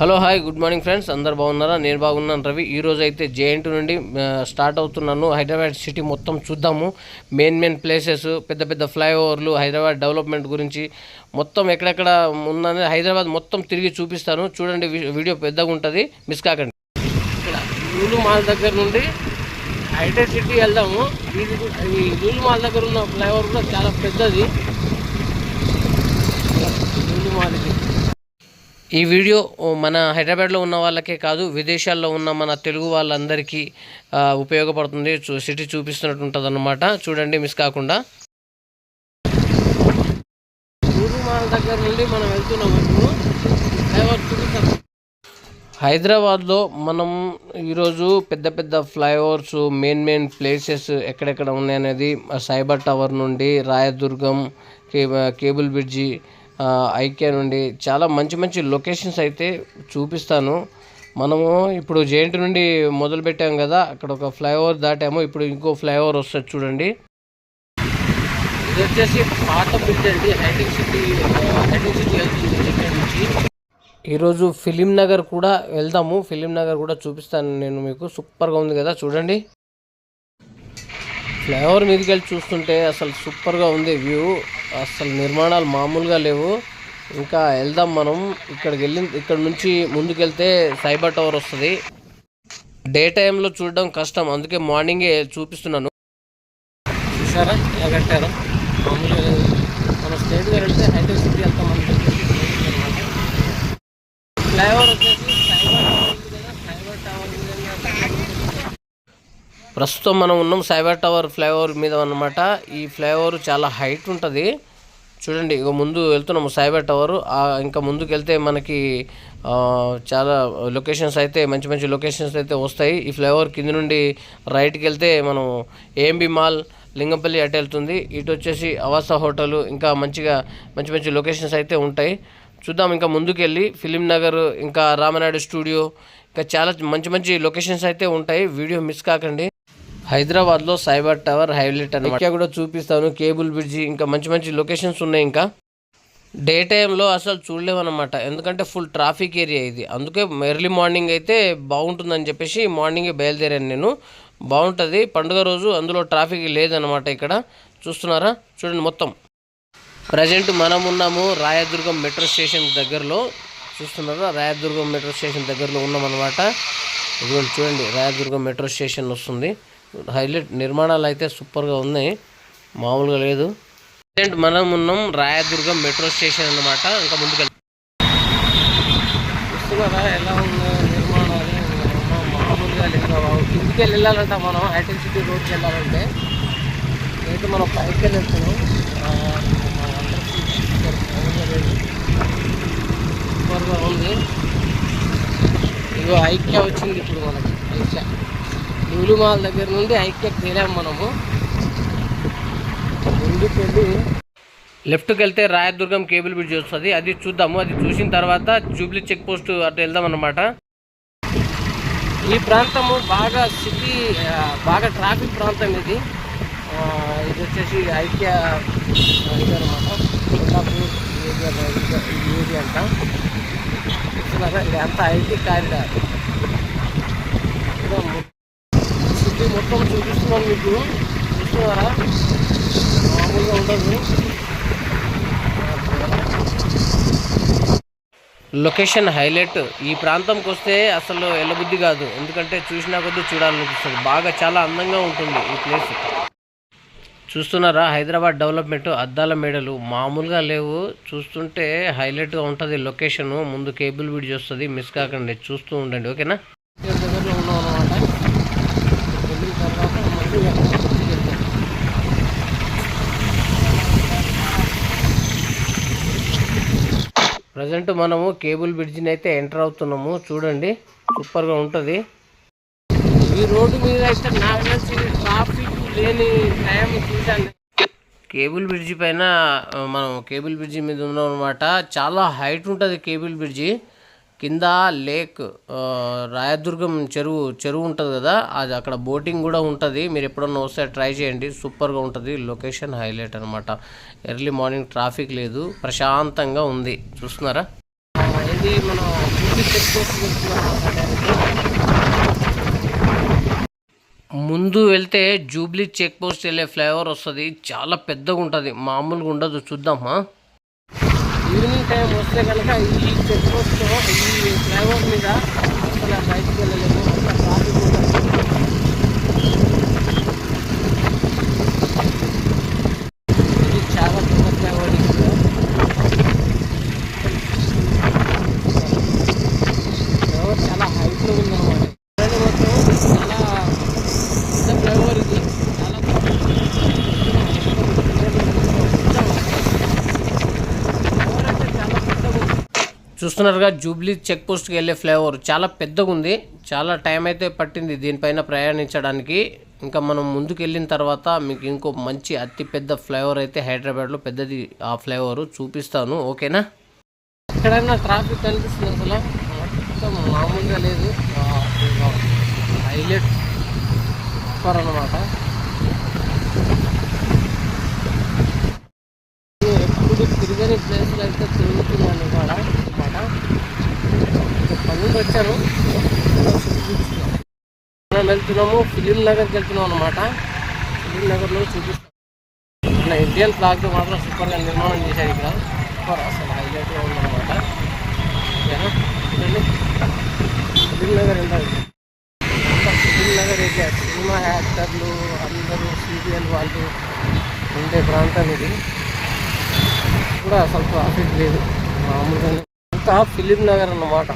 Hello hi good morning friends, అందరు బాగున్నారా? నేను బాగున్నాను. రవి ఈరోజు అయితే జేఎన్టీ నుండి స్టార్ట్ అవుతున్నాను. హైదరాబాద్ సిటీ మొత్తం చూద్దాము. మెయిన్ ప్లేసెస్, పెద్ద ఫ్లైఓవర్లు, హైదరాబాద్ డెవలప్మెంట్ గురించి మొత్తం ఎక్కడెక్కడ ఉన్నది హైదరాబాద్ మొత్తం తిరిగి చూపిస్తాను. చూడండి, వీడియో పెద్దగా ఉంటుంది, మిస్ కాకండి. ఇక్కడ లూలు మాల్ దగ్గర నుండి హైటెక్ సిటీ వెళ్దాము. ఈ లూలు మాల్ దగ్గర ఉన్న ఫ్లైఓవర్ కూడా చాలా పెద్దది. లూలు మాల్కి ఈ వీడియో మన హైదరాబాద్లో ఉన్న వాళ్ళకే కాదు, విదేశాల్లో ఉన్న మన తెలుగు వాళ్ళందరికీ ఉపయోగపడుతుంది. సిటీ చూపిస్తున్నట్టు ఉంటుంది అన్నమాట. చూడండి, మిస్ కాకుండా. లూలు మాల్ దగ్గర నుండి మనం వెళ్తున్నాము. హైదరాబాద్లో మనం ఈరోజు పెద్ద ఫ్లైఓవర్స్, మెయిన్ ప్లేసెస్ ఎక్కడెక్కడ ఉన్నాయనేది, సైబర్ టవర్ నుండి రాయదుర్గం, కేబుల్ బ్రిడ్జి, ఐక్యా నుండి చాలా మంచి లొకేషన్స్ అయితే చూపిస్తాను. మనము ఇప్పుడు జేఎన్టీ నుండి మొదలు పెట్టాం కదా, అక్కడ ఒక ఫ్లైఓవర్ దాటాము. ఇప్పుడు ఇంకో ఫ్లైఓవర్ వస్తుంది, చూడండి. ఇది వచ్చేసి పాత బ్రిడ్జ్ అండి. హైటెక్ సిటీ వెళ్తుంది ఇక్కడ నుంచి. ఈరోజు ఫిలిం నగర్ కూడా వెళ్దాము. ఫిలిం నగర్ కూడా చూపిస్తాను నేను మీకు. సూపర్గా ఉంది కదా, చూడండి. ఫ్లైఓవర్ మీదకి వెళ్ళి చూస్తుంటే అసలు సూపర్గా ఉంది వ్యూ. అసలు నిర్మాణాలు మామూలుగా లేవు. ఇంకా వెళ్దాం మనం. ఇక్కడ నుంచి ముందుకెళ్తే సైబర్ టవర్ వస్తుంది. డే టైంలో చూడడం కష్టం, అందుకే మార్నింగే చూపిస్తున్నాను. చూసారా ఎలా కట్టారా? మామూలుగా మన స్టేట్గా వెళ్తే హైటెక్ సిటీ వెళ్తాం. ఫ్లైఓవర్ వచ్చేసి సైబర్ టవర్ ప్రస్తుతం మనం ఉన్నాం సైబర్ టవర్ ఫ్లైఓవర్ మీద అన్నమాట. ఈ ఫ్లైఓవర్ చాలా హైట్ ఉంటుంది. చూడండి, ఇక ముందు వెళ్తున్నాము సైబర్ టవర్. ఇంకా ముందుకు వెళ్తే మనకి చాలా లొకేషన్స్ అయితే మంచి లొకేషన్స్ అయితే వస్తాయి. ఈ ఫ్లైఓవర్ కింద నుండి రైట్కి వెళ్తే మనం ఏఎంబి మాల్, లింగంపల్లి అటు వెళ్తుంది. ఇటు వచ్చేసి అవాసా హోటల్, ఇంకా మంచి లొకేషన్స్ అయితే ఉంటాయి. చూద్దాం. ఇంకా ముందుకు వెళ్ళి ఫిలిం నగర్, ఇంకా రామనాయుడు స్టూడియో, ఇంకా చాలా మంచి లొకేషన్స్ అయితే ఉంటాయి. వీడియో మిస్ కాకండి. హైదరాబాద్లో సైబర్ టవర్ హైలైట్ అన్నమాట. కూడా చూపిస్తాను. కేబుల్ బ్రిడ్జి, ఇంకా మంచి లొకేషన్స్ ఉన్నాయి. ఇంకా డే టైంలో అసలు చూడలేమన్నమాట, ఎందుకంటే ఫుల్ ట్రాఫిక్ ఏరియా ఇది. అందుకే ఎర్లీ మార్నింగ్ అయితే బాగుంటుందని చెప్పేసి మార్నింగే బయలుదేరాను నేను. బాగుంటుంది పండుగ రోజు, అందులో ట్రాఫిక్ లేదన్నమాట. ఇక్కడ చూస్తున్నారా, చూడండి. మొత్తం ప్రజెంట్ మనం ఉన్నాము రాయదుర్గం మెట్రో స్టేషన్ దగ్గరలో. చూస్తున్నారా, రాయదుర్గం మెట్రో స్టేషన్ దగ్గరలో ఉన్నామన్నమాట. ఇదిగోండి, చూడండి, రాయదుర్గం మెట్రో స్టేషన్ వస్తుంది. హైలైట్ నిర్మాణాలు అయితే సూపర్గా ఉన్నాయి, మామూలుగా లేదు. ప్రజెంట్ మనం ఉన్నాం రాయదుర్గం మెట్రో స్టేషన్ అన్నమాట. ఇంకా ముందుకెళ్ళి చూస్తున్నారా ఎలా ఉంది నిర్మాణాలు? మామూలుగా లేదు. కిందికి వెళ్ళాలంట మనం. హైటెక్ సిటీ రోడ్కి వెళ్ళాలంటే అయితే మనం పైకి వెళ్తున్నాం. సూపర్గా ఉంది. ఇగో ఐక్యా వచ్చింది ఇప్పుడు మనకి. ఐక్యా లూలు మాల్ దగ్గర నుండి ఐక్యకి వెళ్ళాము మనము. ముందుకు వెళ్ళి లెఫ్ట్కి వెళ్తే రాయదుర్గం కేబుల్ బ్రిడ్జ్ వస్తుంది, అది చూద్దాము. అది చూసిన తర్వాత జూబ్లీ చెక్ పోస్ట్ అటు వెళ్దాం అన్నమాట. ఈ ప్రాంతము బాగా సిటీ, బాగా ట్రాఫిక్ ప్రాంతం ఇది. ఇది వచ్చేసి ఐక్యా ఇది అనమాట. కొల్లాపూర్ ఏరియా అంట. ఇది అంతా ఐటీ కారిడార్. సిటీ మొత్తం చూపిస్తున్నాను మీకు. చూస్తున్నారా, మామూలుగా ఉండదు. Location highlight. ఈ ప్రాంతంకి వస్తే అసలు వెళ్ళబుద్ధి కాదు, ఎందుకంటే చూసినా కొద్దీ చూడాలనిపిస్తుంది. బాగా చాలా అందంగా ఉంటుంది ఈ ప్లేస్. చూస్తున్నారా, హైదరాబాద్ డెవలప్మెంట్, అద్దాల మేడలు మామూలుగా లేవు. చూస్తుంటే హైలైట్గా ఉంటుంది లొకేషను. ముందు కేబుల్ బ్రిడ్జ్ వస్తుంది, మిస్ కాకండి, చూస్తూ ఉండండి, ఓకేనా? దగ్గరలో ఉన్నాం అన్నమాట. వెళ్ళిన తర్వాత ప్రజెంట్ మనము కేబుల్ బ్రిడ్జిని అయితే ఎంటర్ అవుతున్నాము. చూడండి, సూపర్గా ఉంటుంది. ఈ రోడ్డు మీద అయితే నాకు తెలిసి ట్రాఫిక్ లేని టైం చూసాను. కేబుల్ బ్రిడ్జి పైన మనం కేబుల్ బ్రిడ్జి మీద ఉన్నాం అనమాట. చాలా హైట్ ఉంటుంది కేబుల్ బ్రిడ్జి. కింద లేక్, రాయదుర్గం చెరువు ఉంటుంది కదా, అది అక్కడ బోటింగ్ కూడా ఉంటుంది. మీరు ఎప్పుడన్నా వస్తే ట్రై చేయండి, సూపర్గా ఉంటుంది. లొకేషన్ హైలైట్ అనమాట. ఎర్లీ మార్నింగ్ ట్రాఫిక్ లేదు, ప్రశాంతంగా ఉంది. చూస్తున్నారా, ఇది మనం చెక్ పోస్ట్ ముందు వెళ్తే జూబ్లీ చెక్ పోస్ట్ వెళ్ళే ఫ్లైఓవర్ వస్తుంది. చాలా పెద్దగా ఉంటుంది, మామూలుగా ఉండదు. చూద్దామా. ఈవినింగ్ టైం వస్తే కనుక ఈ చెక్ పోస్ట్ ఈ ఫ్లైఓవర్ మీద అసలు బయటకు వెళ్ళలేము, అంత ట్రాఫిక్ ఉంటుంది. ఇది చాలా పెద్ద ఫ్లైఓవర్. ఫ్లైఓవర్ చాలా హైట్లో ఉందన్నమాట. చాలా పెద్ద ఫ్లైఓవర్ ఇది. చాలా చూస్తున్నారుగా, జూబ్లీ చెక్ పోస్ట్కి వెళ్ళే ఫ్లైఓవర్ చాలా పెద్దగా ఉంది. చాలా టైం అయితే పట్టింది దీనిపైన ప్రయాణించడానికి. ఇంకా మనం ముందుకు వెళ్ళిన తర్వాత మీకు ఇంకో మంచి అతి పెద్ద ఫ్లైఓవర్ అయితే హైదరాబాద్లో పెద్దది, ఆ ఫ్లైఓవర్ చూపిస్తాను. ఓకేనా. ఎక్కడైనా ట్రాఫిక్ కనిపిస్తుంది, అసలు మొత్తం మామూలుగా లేదు. హైలైట్ సూపర్ అన్నమాట. ఎప్పుడు తిరగని ప్లేస్లో అయితే తిరుగుతున్నాను కూడా అనమాట. పనులు వచ్చాను, మనం వెళ్తున్నాము ఫిలిం నగర్కి వెళ్తున్నాం అనమాట. ఫిలిం నగర్లో చూపిస్తాం. మన ఇండియన్ ఫ్లాగ్ మాత్రం సూపర్గా నిర్మాణం చేశారు ఇక్కడ. సూపర్, అసలు హైలైట్గా ఉందన్నమాట. ఓకేనా. ఫిలిం నగర్ వెళ్తారు. ఫిలిం నగర్ ఏరియా సినిమా యాక్టర్లు అందరూ సీరియల్ వాళ్ళు ఉండే ప్రాంతం ఇది. కూడా అసలు ట్రాఫిక్ లేదు, మామూలుగా అంతా ఫిలిం నగర్ అన్నమాట.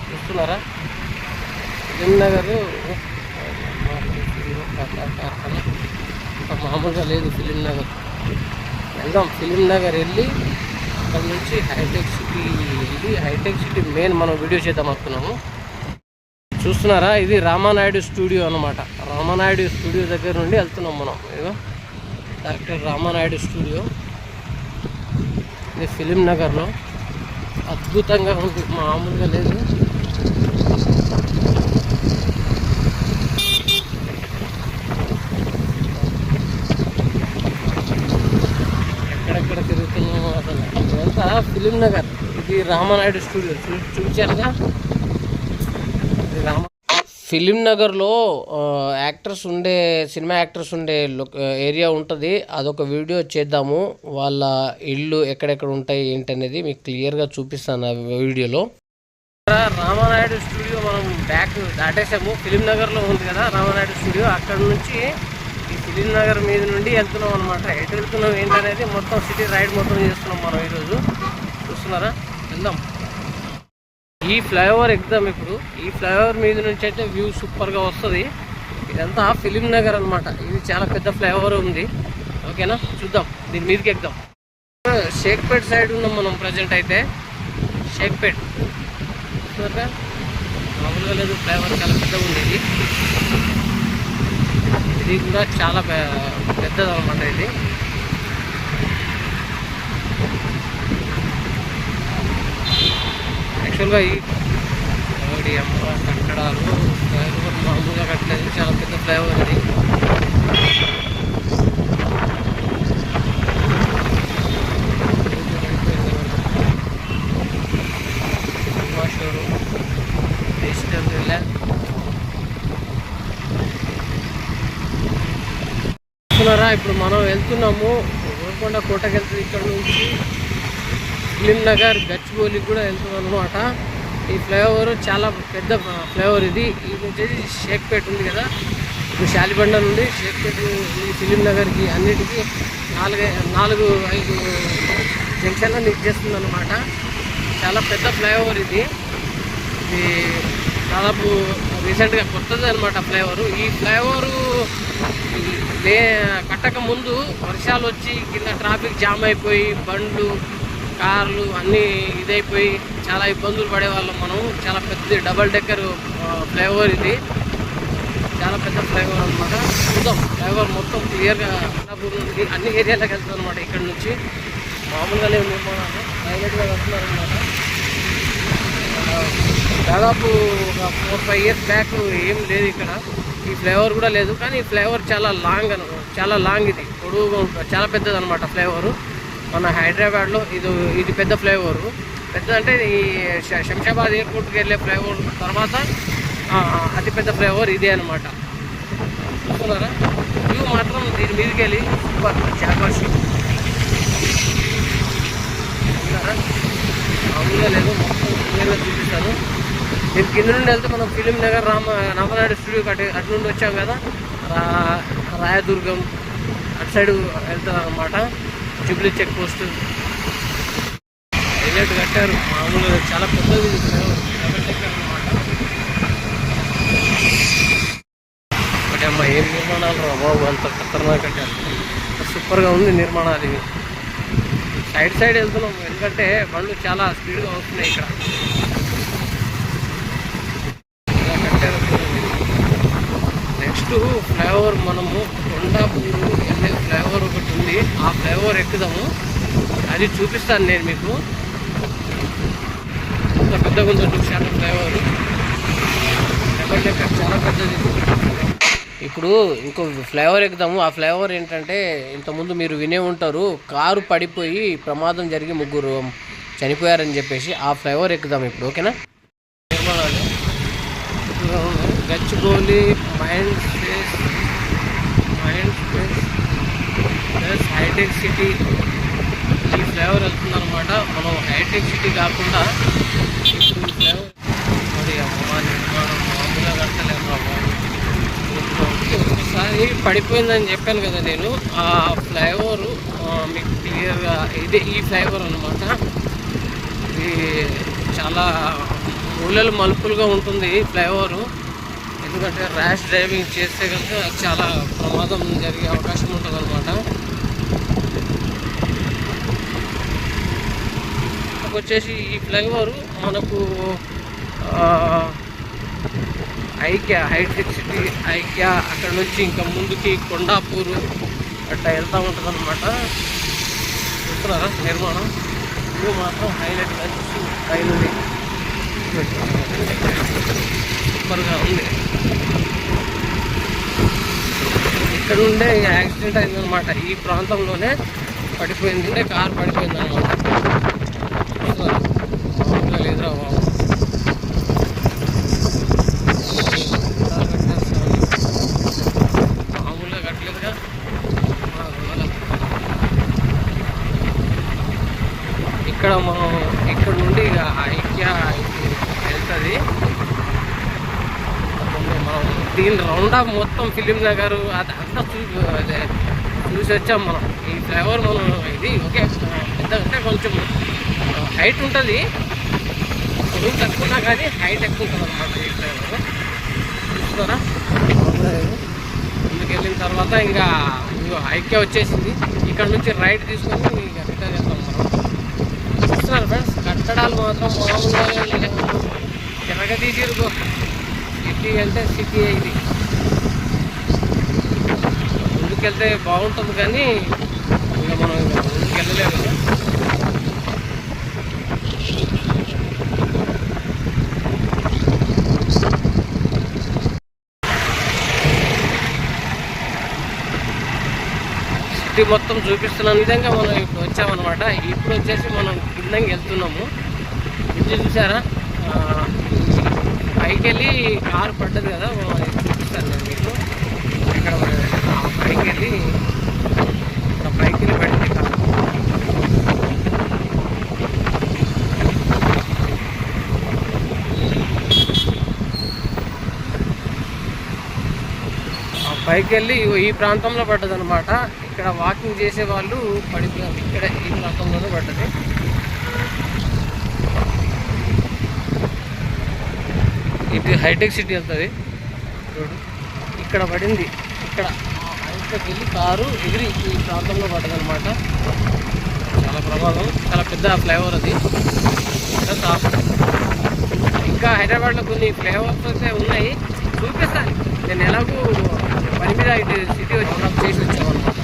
చూస్తున్నారా, ఫిలిం నగర్ మామూలుగా లేదు. ఫిలిం నగర్ వెళ్దాం. ఫిలిం నగర్ వెళ్ళి అక్కడ నుంచి హైటెక్ సిటీ వెళ్ళి, హైటెక్ సిటీ మెయిన్ మనం వీడియో చేద్దాం అనుకున్నాము. చూస్తున్నారా, ఇది రామానాయుడు స్టూడియో అన్నమాట. రామానాయుడు స్టూడియో దగ్గర నుండి వెళ్తున్నాం మనం. ఇదిగో డాక్టర్ రామానాయుడు స్టూడియో, ఇది ఫిలిం నగర్లో. అద్భుతంగా ఉంది, మామూలుగా లేదు. ఎక్కడెక్కడ తిరుగుతున్నాము అసలు. ఇదంతా ఫిలిం నగర్, ఇది రామానాయుడు స్టూడియో. చూపించారుగా, ఇది ఫిలిం నగర్లో యాక్టర్స్ ఉండే, సినిమా యాక్టర్స్ ఉండే ఏరియా ఉంటుంది. అదొక వీడియో చేద్దాము. వాళ్ళ ఇల్లు ఎక్కడెక్కడ ఉంటాయి ఏంటనేది మీకు క్లియర్గా చూపిస్తాను ఆ వీడియోలో. రామానాయుడు స్టూడియో మనం బ్యాక్ దాటేసాము. ఫిలిం నగర్లో ఉంది కదా రామానాయుడు స్టూడియో. అక్కడ నుంచి ఈ ఫిలిం నగర్ మీద నుండి వెళ్తున్నాం అనమాట. ఎటు వెళ్తున్నాం ఏంటనేది మొత్తం సిటీ రైడ్ మొత్తం చేస్తున్నాం మనం ఈరోజు. చూస్తున్నారా, వెళ్దాం. ఈ ఫ్లైఓవర్ ఎగ్దాం ఇప్పుడు. ఈ ఫ్లైఓవర్ మీద నుంచి అయితే వ్యూ సూపర్గా వస్తుంది. ఇదంతా ఫిలిం నగర్ అనమాట. ఇది చాలా పెద్ద ఫ్లైఓవర్ ఉంది. ఓకేనా, చూద్దాం, దీని మీదకి ఎగ్దాం. షేక్పేట్ సైడ్ ఉన్నాం మనం ప్రజెంట్ అయితే. షేక్పేట్ మామూలుగా లేదు, ఫ్లైఓవర్ చాలా పెద్దగా ఉంది. ఇది కూడా చాలా పెద్దది అనమాట. ఇది యాక్చువల్గా ఈ కట్టడాలు ఫ్లైఓవర్ మామూలుగా కట్టలేదు, చాలా పెద్ద ఫ్లైఓవర్ ఇది. చూస్తున్నారా, ఇప్పుడు మనం వెళ్తున్నాము గోల్కొండ కోటకి వెళ్తుంది. ఇక్కడ నుంచి ఫిలిం నగర్ గచ్చిబౌలికి కూడా వెళ్తున్నాం అనమాట. ఈ ఫ్లైఓవర్ చాలా పెద్ద ఫ్లైఓవర్ ఇది. ఇది వచ్చేసి షేక్పేట్ ఉంది కదా, ఇప్పుడు శాలిబండ నుండి షేక్పేట్ ఈ ఫిలిం నగర్కి అన్నిటికీ 4-5 జంక్షన్లు లింక్ చేస్తుంది అనమాట. చాలా పెద్ద ఫ్లైఓవర్ ఇది. ఇది దాదాపు రీసెంట్గా కొత్తది అనమాట ఫ్లైఓవర్. ఈ ఫ్లైఓవరు కట్టక ముందు వర్షాలు వచ్చి కింద ట్రాఫిక్ జామ్ అయిపోయి బండ్లు కార్లు అన్నీ ఇదైపోయి చాలా ఇబ్బందులు పడేవాళ్ళం మనం. చాలా పెద్ద డబల్ డెక్కర్ ఫ్లైఓవర్ ఇది. చాలా పెద్ద ఫ్లైఓవర్ అనమాట. చూద్దాం, ఫ్లైఓవర్ మొత్తం క్లియర్గా అన్ని ఏరియాలకు వెళ్తుంది అనమాట. ఇక్కడ నుంచి మామూలుగా లేవు నిర్మాణాలు, హైలైట్గా వెళ్తున్నారు అనమాట. దాదాపు ఒక 4-5 ఇయర్స్ బ్యాక్ ఏం లేదు ఇక్కడ, ఈ ఫ్లైఓవర్ కూడా లేదు. కానీ ఈ ఫ్లైఓవర్ చాలా లాంగ్ ఇది పొడవుగా ఉంటుంది, చాలా పెద్దది అనమాట ఫ్లైఓవర్. మన హైదరాబాద్లో ఇది పెద్ద ఫ్లైఓవర్. పెద్ద అంటే ఈ శంషాబాద్ ఎయిర్పోర్ట్కి వెళ్ళే ఫ్లైఓవర్ తర్వాత అతిపెద్ద ఫ్లైఓవర్ ఇదే అనమాట. చూస్తున్నారా వ్యూ మాత్రం దీని మీదకి వెళ్ళి సూపర్ చాకాషి మామూలుగా లేదు. మొత్తం క్లియర్గా చూపిస్తాను. నేను కింద నుండి వెళ్తే మనం ఫిలిం నగర్ రామనాయుడు స్టూడియో అటు నుండి వచ్చాం కదా, రాయదుర్గం అటు సైడ్ వెళ్తాం అనమాట. జూబ్లీ చెక్ పోస్ట్ హైలైట్ కట్టారు. మామూలుగా చాలా పెద్దది అనమాట. ఒకటి అమ్మ ఏం నిర్మాణాలు రా బాబు, అంత ఖతర్నాక్ కట్టారు. సూపర్గా ఉంది నిర్మాణాలు ఇవి. సైడ్ వెళ్తున్నాం ఎందుకంటే బండ్లు చాలా స్పీడ్గా వస్తున్నాయి ఇక్కడ. నెక్స్ట్ ఫ్లైఓవర్ మనము కొండాపూరు వెళ్ళే ఫ్లైఓవర్ ఒకటి ఉంది, ఆ ఫ్లైఓవర్ ఎక్కుదాము. అది చూపిస్తాను నేను మీకు. ఇంత పెద్దగా ఉందో చూసాను ఫ్లైఓవర్, చాలా పెద్దది. ఇప్పుడు ఇంకో ఫ్లైఓవర్ ఎక్కుదాము. ఆ ఫ్లైఓవర్ ఏంటంటే ఇంతకుముందు మీరు వినే ఉంటారు, కారు పడిపోయి ప్రమాదం జరిగి 3 చనిపోయారని చెప్పేసి. ఆ ఫ్లైఓవర్ ఎక్కుదాం ఇప్పుడు, ఓకేనా. నిర్మాణాలు గచ్చిబౌలి మైండ్ స్పేస్ ప్లస్ హైటెక్ సిటీ, ఈ ఫ్లైఓవర్ వెళ్తుందన్నమాట. మనం హైటెక్ సిటీ కాకుండా ఇప్పుడు ఫ్లైఓవర్ నిర్మాణం మామూలుగా కట్టలేము. ఒకసారి పడిపోయిందని చెప్పాను కదా నేను. ఆ ఫ్లైఓవర్ మీకు క్లియర్గా ఇదే ఈ ఫ్లైఓవర్ అనమాట. ఇది చాలా ఊళ్ళలు మలుపులుగా ఉంటుంది ఈ ఫ్లైఓవరు. ఎందుకంటే ర్యాష్ డ్రైవింగ్ చేస్తే కనుక చాలా ప్రమాదం జరిగే అవకాశం ఉంటుంది అనమాట. వచ్చేసి ఈ ఫ్లైఓవర్ మనకు హైటెక్ సిటీ ఐక్యా, అక్కడ నుంచి ఇంకా ముందుకి కొండాపూరు అట్లా వెళ్తూ ఉంటుంది అనమాట. చూస్తున్నారా నిర్మాణం, ఇది మాత్రం హైలైట్ మంచి పైనది సూపర్గా ఉంది. ఇక్కడ ఉండే యాక్సిడెంట్ అయిందనమాట. ఈ ప్రాంతంలోనే పడిపోయింది, కారు పడిపోయింది అనమాట. మామూలుగా లేదురా బాబు. మామూలుగా కట్టలేదుగా. ఇక్కడ మనం ఇక్కడ నుండి ఇక ఐక్యా వెళ్తుంది. మనం దీని రౌండ్ మొత్తం ఫిలిం నగర్ అదంతా చూసి వచ్చాం మనం. ఈ ఫ్లైఓవర్ మనం ఇది ఓకే పెద్ద అంటే కొంచెం హైట్ ఉంటుంది, పొడుగు తక్కువ కానీ హైట్ ఎక్కువ ఉంటుంది అనమాట ఈ ఫ్లైఓవర్. చూస్తున్నారా ముందుకు వెళ్ళిన తర్వాత ఇంకా ఐక్యా వచ్చేసింది. ఇక్కడ నుంచి రైట్ తీసుకొని ఇక రిటర్న్ చేస్తాం మనం. చూస్తున్నారు ఫ్రెండ్స్, కట్టడాలు మాత్రం మామూలుగా తిరగతీసిరుకో. సిటీ అంటే సిటీ ఇది. ముందుకెళ్తే బాగుంటుంది కానీ ఇంకా మనం ముందుకు వెళ్ళలేము. సిటీ మొత్తం చూపిస్తున్న విధంగా మనం ఇప్పుడు వచ్చామన్నమాట. ఇప్పుడు వచ్చేసి మనం కిందకి వెళ్తున్నాము. ఇది చూసారా, పైకి వెళ్ళి కారు పడ్డది కదా, చూపిస్తాను నేను మీకు. ఇక్కడ పైకి వెళ్ళి పడింది కారు. పైకి వెళ్ళి ఈ ప్రాంతంలో పడ్డది అనమాట. ఇక్కడ వాకింగ్ చేసే వాళ్ళు పడిపోయారు. ఇక్కడ ఈ ప్రాంతంలోనే పడ్డది. ఇది హైటెక్ సిటీ వెళ్తుంది రోడ్డు. ఇక్కడ పడింది. ఇక్కడ హైటెక్ వెళ్ళి కారు ఎగిరి ఈ ప్రాంతంలో పడ్డది అనమాట. చాలా ప్రమాదం, చాలా పెద్ద ఫ్లైఓవర్ అది. ఇంకా హైదరాబాద్లో కొన్ని ఫ్లైఓవర్స్ అయితే ఉన్నాయి, చూపిస్తాను. నేను ఎలాగూ పని మీద ఇటు సిటీ వచ్చి చేసి వచ్చామన్నమాట.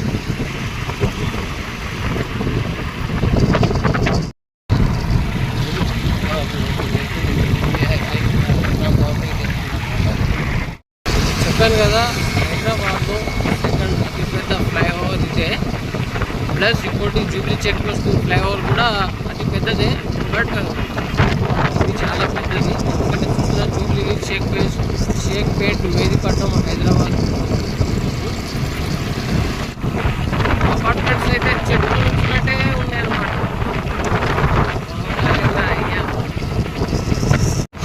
చెప్పాను కదా, హైదరాబాద్లో సెకండ్ అతి పెద్ద ఫ్లైఓవర్ ఇదే. ప్లస్ ఇంకోటి జూబ్లీ చెక్ పోస్ట్ ఫ్లైఓవర్ కూడా అతి పెద్దదే. బట్ ఇది చాలా పెద్దది. ఇక్కడ చూస్తున్న జూబ్లీ షేక్పేట్ మెహదీపట్నం హైదరాబాద్. అపార్ట్మెంట్స్ అయితే చెట్లు ఉంచినట్టే ఉన్నాయన్నమాట.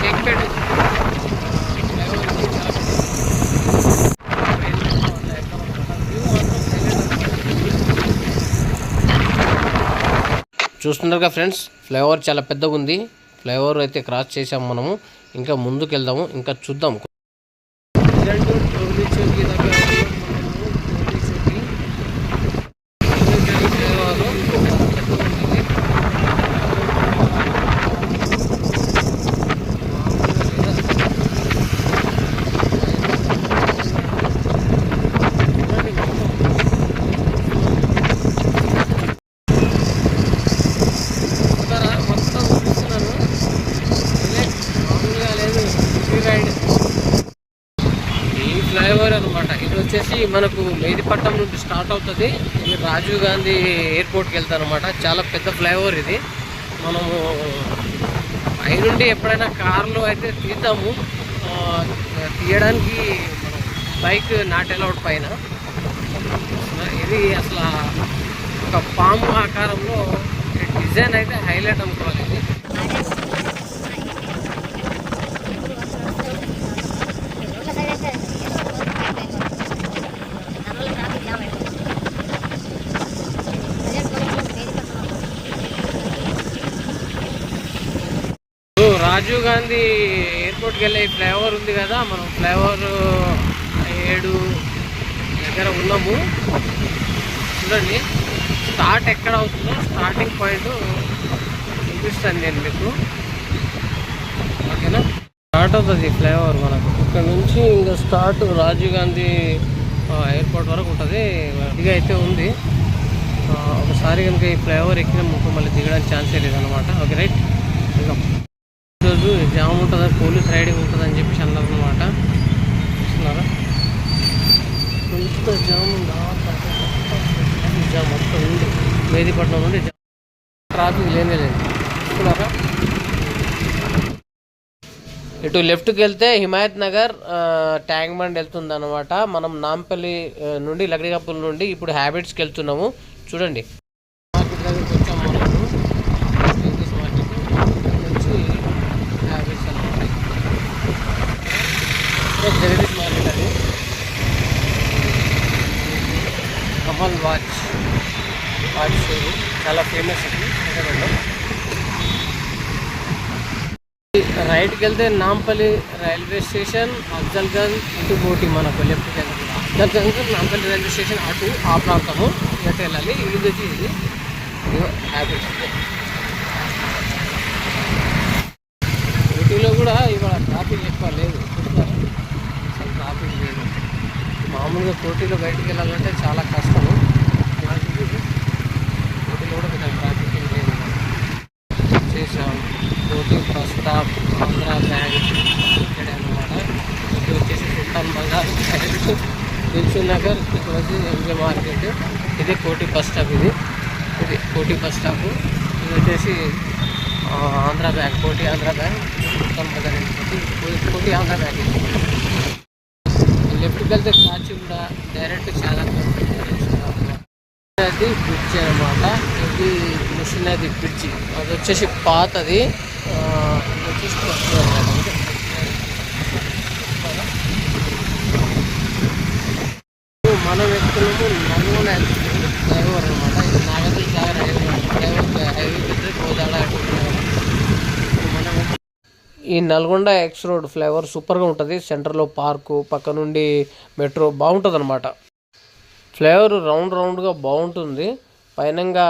షేక్పేట్ చూస్తున్నారుగా ఫ్రెండ్స్, ఫ్లైఓవర్ చాలా పెద్దగా ఉంది. ఫ్లైఓవర్ అయితే క్రాస్ చేసాం మనము. ఇంకా ముందుకు వెళ్దాము, ఇంకా చూద్దాం. ఫ్లైఓవర్ అనమాట. ఇది వచ్చేసి మనకు మెహదీపట్నం నుండి స్టార్ట్ అవుతుంది. ఇది రాజీవ్ గాంధీ ఎయిర్పోర్ట్కి వెళ్తాను అనమాట. చాలా పెద్ద ఫ్లైఓవర్ ఇది. మనము పైనుండి ఎప్పుడైనా కార్లో అయితే తీద్దాము. తీయడానికి బైక్ నాట్ అలౌడ్ పైన. ఇది అసలు ఒక పాము ఆకారంలో డిజైన్ అయితే హైలైట్ అనుకోవాలి. ఇది రాజీవ్ గాంధీ ఎయిర్పోర్ట్కి వెళ్ళే ఫ్లైఓవర్ ఉంది కదా, మనం ఫ్లైఓవర్ 7 దగ్గర ఉన్నాము. చూడండి, స్టార్ట్ ఎక్కడ అవుతుందో స్టార్టింగ్ పాయింట్ చూపిస్తాను నేను మీకు. ఓకేనా, స్టార్ట్ అవుతుంది ఫ్లైఓవర్ మనకు. ఇక్కడ నుంచి ఇంకా స్టార్ట్ రాజీవ్ గాంధీ ఎయిర్పోర్ట్ వరకు ఉంటుంది. ఇదిగా అయితే ఉంది. ఒకసారి కనుక ఈ ఫ్లైఓవర్ ఎక్కినాము మళ్ళీ దిగడానికి ఛాన్సే లేదనమాట. Okay right. ఇంకా ఈరోజు జామ్ ఉంటుందని, పోలీస్ రైడింగ్ ఉంటుందని చెప్పేసి అన్నారు అనమాట. చూస్తున్నారా, కొంత జామ్ ఉందా? జామ్ మొత్తం ఉంది. మెహదీపట్నం నుండి ట్రాఫిక్ లేనే లేదు. చూస్తున్నారా, ఇటు లెఫ్ట్కి వెళ్తే హిమాయత్ నగర్ ట్యాంక్ బండ్ వెళ్తుంది అనమాట. మనం నాంపల్లి నుండి లక్డికప్పుల నుండి ఇప్పుడు హ్యాబిట్స్కి వెళ్తున్నాము. చూడండి, మార్కెట్ దగ్గరికి వచ్చాము మనము. జగదీష్ మార్కెట్ అది. కమల్ వాచ్ షోరూమ్ చాలా ఫేమస్ ఇది. రైట్కి వెళ్తే నాంపల్లి రైల్వే స్టేషన్, అఫ్జల్గంజ్, ఇటు బోటి మనకు లెఫ్ట్కి వెళ్తే అఫ్జల్గంజ్ నాంపల్లి రైల్వే స్టేషన్ అటు ఆ ప్రాంతము ఇటు వెళ్ళాలి. ఇది వచ్చి ఇది హ్యాబిట్స్. ఊటీలో కూడా ఇవాళ ట్రాఫిక్ ఎక్కువ లేదు. అసలు ట్రాఫిక్ లేదు. మామూలుగా కోటిలో బయటికి వెళ్ళాలంటే చాలా కష్టము. కోటిలో కూడా కొంచెం ట్రాఫిక్ ఏం లేదు. చేసాము కోటి బస్ స్టాప్, ఆంధ్రా బ్యాంక్ ఇక్కడ అనమాట. ఇది వచ్చేసి సుల్తాన్ బజార్, దిల్సుఖ్ నగర్, ఇక్కడ వచ్చి ఎంజే మార్కెట్. ఇది కోటి బస్ స్టాప్. ఇది కోటి బస్ స్టాప్. ఇది వచ్చేసి ఆంధ్రా బ్యాంక్, కోటి ఆంధ్రా బ్యాంక్, సుల్తాన్ బజార్ కోటి ఆంధ్రా బ్యాంక్. లెఫ్ట్కి వెళ్తే కాచిగూడ డైరెక్ట్ చాలా అది బ్రిడ్జ్ అనమాట. ఇది ముషినది బ్రిడ్జి. అది వచ్చేసి పాతది. ఇది వచ్చేసి మనం ఎక్కుతున్నాము నల్గొండ ఫ్లైఓవర్ అనమాట. ఇది నాగపల్లి సాగర్ హైవే పెద్ద కోదాడ. ఈ నల్గొండ ఎక్స్ రోడ్ ఫ్లైఓవర్ సూపర్గా ఉంటుంది. సెంటర్లో పార్కు, పక్క నుండి మెట్రో బాగుంటుంది అనమాట. ఫ్లైఓవర్ రౌండ్గా బాగుంటుంది. పైనంగా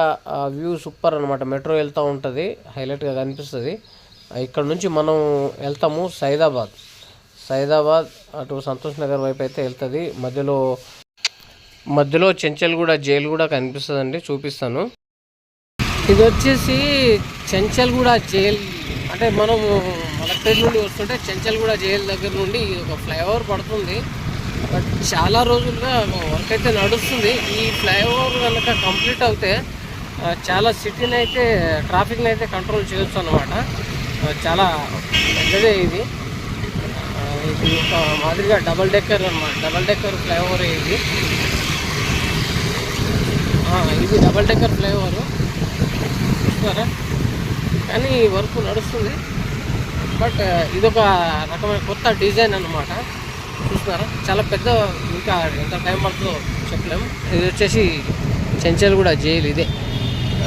వ్యూ సూపర్ అనమాట. మెట్రో వెళ్తూ ఉంటుంది, హైలైట్గా కనిపిస్తుంది. ఇక్కడ నుంచి మనం వెళ్తాము సైదాబాద్ అటు సంతోష్ నగర్ వైపు అయితే వెళ్తుంది. మధ్యలో చెంచల్గూడ జైలు కూడా కనిపిస్తుందండి, చూపిస్తాను. ఇది వచ్చేసి చెంచల్గూడ జైల్. అంటే మనం మలక్పేట నుండి వస్తుంటే చెంచల్గూడ జైలు దగ్గర నుండి ఒక ఫ్లైఓవర్ పడుతుంది. బట్ చాలా రోజులుగా వర్క్ అయితే నడుస్తుంది. ఈ ఫ్లైఓవర్ కనుక కంప్లీట్ అవుతే చాలా సిటీని అయితే ట్రాఫిక్ని అయితే కంట్రోల్ చేయొచ్చు అన్నమాట. చాలా పెద్దదే ఇది. ఇది ఒక మాదిరిగా డబల్ డెక్కర్ అన్నమాట, డబల్ డెక్కర్ ఫ్లైఓవర్ ఇది. ఇది డబల్ డెక్కర్ ఫ్లైఓవరు చూస్తారా, కానీ వర్క్ నడుస్తుంది. బట్ ఇదొక రకమైన కొత్త డిజైన్ అన్నమాట. చూస్తున్నారా, చాలా పెద్ద, ఇంకా ఎంత టైం పడుతుందో చెప్పలేము. ఇది వచ్చేసి చెంచల్గూడ జైలు, ఇదే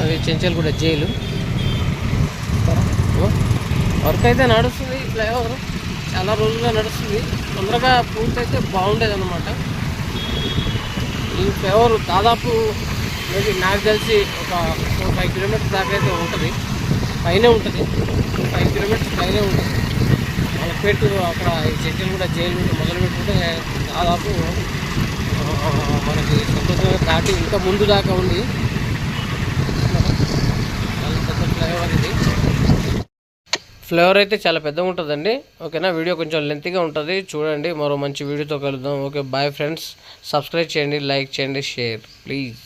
అది చెంచల్గూడ జైలు. వర్క్ అయితే నడుస్తుంది, ఫ్లైఓవర్ చాలా రోజులుగా నడుస్తుంది. తొందరగా పూర్తయితే బాగుండేది అనమాట. ఈ ఫ్లైఓవర్ దాదాపు మేబీ నాకు తెలిసి ఒక 4-5 కిలోమీటర్స్ దాకా అయితే ఉంటుంది, పైనే ఉంటుంది. 5 కిలోమీటర్స్ పైనే ఉంటుంది. మలక్పేట అక్కడ ఈ చెంచల్గూడ జైలు నుండి మొదలు పెట్టుకుంటే దాదాపు మనకి సంతోషంగా దాటి ఇంకా ముందు దాకా ఉంది. చాలా పెద్ద ఫ్లైఓవర్ ఇది. ఫ్లైఓవర్ అయితే చాలా పెద్దగా ఉంటుందండి. ఓకేనా, వీడియో కొంచెం లెంతీగా ఉంటుంది, చూడండి. మరో మంచి వీడియోతో కలుద్దాం. Okay, bye friends. సబ్స్క్రైబ్ చేయండి, లైక్ చేయండి, షేర్ ప్లీజ్.